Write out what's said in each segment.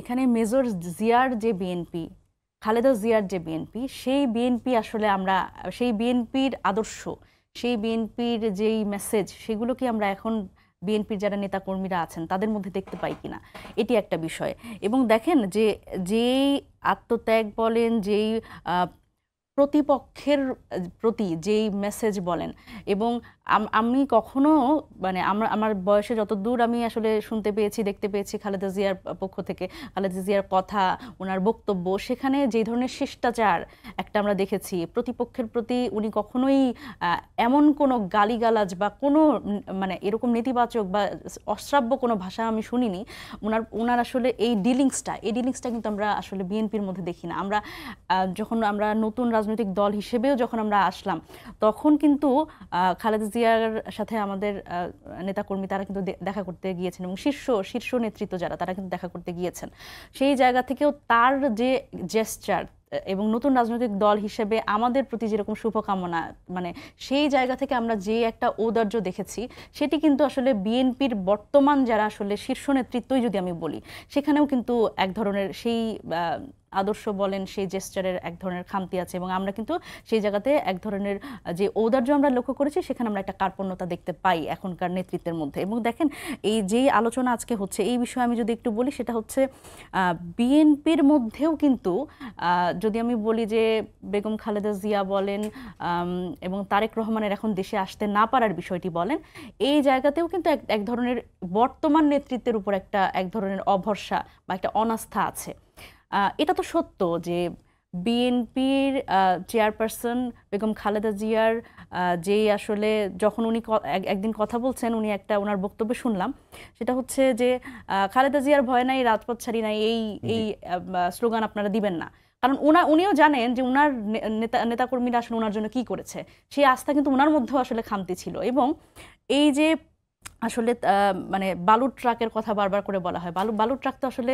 এখানে মেজর জিয়ার যে বিএনপি, খালেদা জিয়ার যে বিএনপি, সেই বিএনপি আসলে আমরা সেই বিএনপির আদর্শ, সেই বিএনপির যেই মেসেজ, সেগুলো কি আমরা এখন বিএনপির যারা নেতাকর্মীরা আছেন তাদের মধ্যে দেখতে পাই কিনা, এটি একটা বিষয়। এবং দেখেন যে যেই আত্মত্যাগ বলেন, যেই প্রতিপক্ষের প্রতি যেই মেসেজ বলেন, এবং আমি কখনো মানে আমার বয়সে যতদূর আমি আসলে শুনতে পেয়েছি, দেখতে পেয়েছি খালেদা জিয়ার পক্ষ থেকে, খালেদা জিয়ার কথা, ওনার বক্তব্য, সেখানে যে ধরনের শিষ্টাচার একটা আমরা দেখেছি প্রতিপক্ষের প্রতি, উনি কখনোই এমন কোনো গালিগালাজ বা কোনো মানে এরকম নেতিবাচক বা অশ্রাব্য কোনো ভাষা আমি শুনিনি। ওনার আসলে এই ডিলিংসটা কিন্তু আমরা আসলে বিএনপির মধ্যে দেখি না। আমরা যখন আমরা নতুন রাজনৈতিক দল হিসেবেও যখন আমরা আসলাম, তখন কিন্তু খালেদা জিয়ার সাথে আমাদের নেতাকর্মী তারা কিন্তু দেখা করতে গিয়েছেন, এবং শীর্ষ নেতৃত্ব যারা, তারা কিন্তু দেখা করতে গিয়েছেন। সেই জায়গা থেকেও তার যে জেস্চার এবং নতুন রাজনৈতিক দল হিসেবে আমাদের প্রতি যেরকম শুভকামনা, মানে সেই জায়গা থেকে আমরা যে একটা ঔদার্য দেখেছি, সেটি কিন্তু আসলে বিএনপির বর্তমান যারা আসলে শীর্ষ নেতৃত্বই যদি আমি বলি, সেখানেও কিন্তু এক ধরনের সেই আদর্শ বলেন, সেই জেস্চারের এক ধরনের খামতি আছে, এবং আমরা কিন্তু সেই জায়গাতে এক ধরনের যে ঔদার্য আমরা লক্ষ্য করেছি, সেখানে আমরা একটা কার্পণ্যতা দেখতে পাই এখনকার নেতৃত্বের মধ্যে। এবং দেখেন এই যেই আলোচনা আজকে হচ্ছে, এই বিষয়ে আমি যদি একটু বলি, সেটা হচ্ছে বিএনপির মধ্যেও কিন্তু যদি আমি বলি যে বেগম খালেদা জিয়া বলেন এবং তারেক রহমানের এখন দেশে আসতে না পারার বিষয়টি বলেন, এই জায়গাতেও কিন্তু এক ধরনের বর্তমান নেতৃত্বের উপর এক ধরনের অভরসা বা একটা অনাস্থা আছে। এটা তো সত্য যে বিএনপির চেয়ারপারসন বেগম খালেদা জিয়ার যে আসলে যখন উনি একদিন কথা বলছেন, উনি ওনার বক্তব্যে শুনলাম, সেটা হচ্ছে যে খালেদা জিয়ার ভয় নাই, রাজপথ ছাড়ি নাই, এই স্লোগান আপনারা দিবেন না। কারণ উনিও জানেন যে উনার নেতাকর্মীরা আসলে ওনার জন্য কি করেছে, সেই আস্থা কিন্তু ওনার মধ্যেও আসলে খামতি ছিল। এবং এই যে আসলে মানে বালুর ট্রাকের কথা বারবার করে বলা হয়, বালুর ট্রাক তো আসলে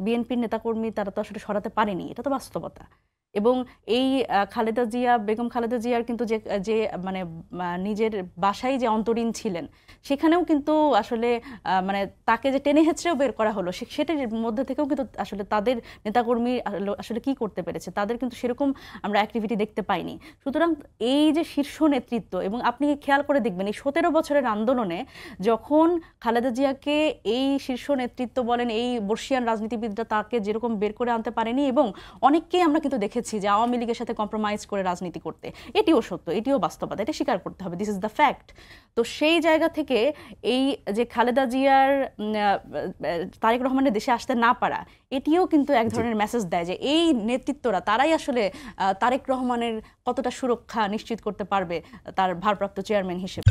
বিএনপির নেতাকর্মী তারা তো আসলে সরাতে পারেনি, এটা তো বাস্তবতা। এবং এই বেগম খালেদা জিয়ার কিন্তু যে মানে নিজের বাসায় যে অন্তরীণ ছিলেন, সেখানেও কিন্তু আসলে মানে তাকে যে টেনে হেঁচড়েও বের করা হলো, সেটার মধ্যে থেকেও কিন্তু আসলে তাদের নেতাকর্মী আসলে কি করতে পেরেছে, তাদের কিন্তু সেরকম আমরা অ্যাক্টিভিটি দেখতে পাইনি। সুতরাং এই যে শীর্ষ নেতৃত্ব, এবং আপনি খেয়াল করে দেখবেন এই 17 বছরের আন্দোলনে যখন খালেদা জিয়াকে এই শীর্ষ নেতৃত্ব বলেন, এই বর্ষিয়ান রাজনীতিবিদরা তাকে যেরকম বের করে আনতে পারেনি, এবং অনেককেই আমরা কিন্তু দেখেছি যে আওয়ামী লীগের সাথে কম্প্রোমাইজ করে রাজনীতি করতে, এটিও সত্য, এটিও বাস্তবতা, এটা স্বীকার করতে হবে, দিস ইজ দ্য ফ্যাক্ট। তো সেই জায়গা থেকে এই যে খালেদা জিয়ার তারেক রহমানের দেশে আসতে না পারা, এটিও কিন্তু এক ধরনের মেসেজ দেয় যে এই নেতৃত্বরা তারাই আসলে তারেক রহমানের কতটা সুরক্ষা নিশ্চিত করতে পারবে তার ভারপ্রাপ্ত চেয়ারম্যান হিসেবে।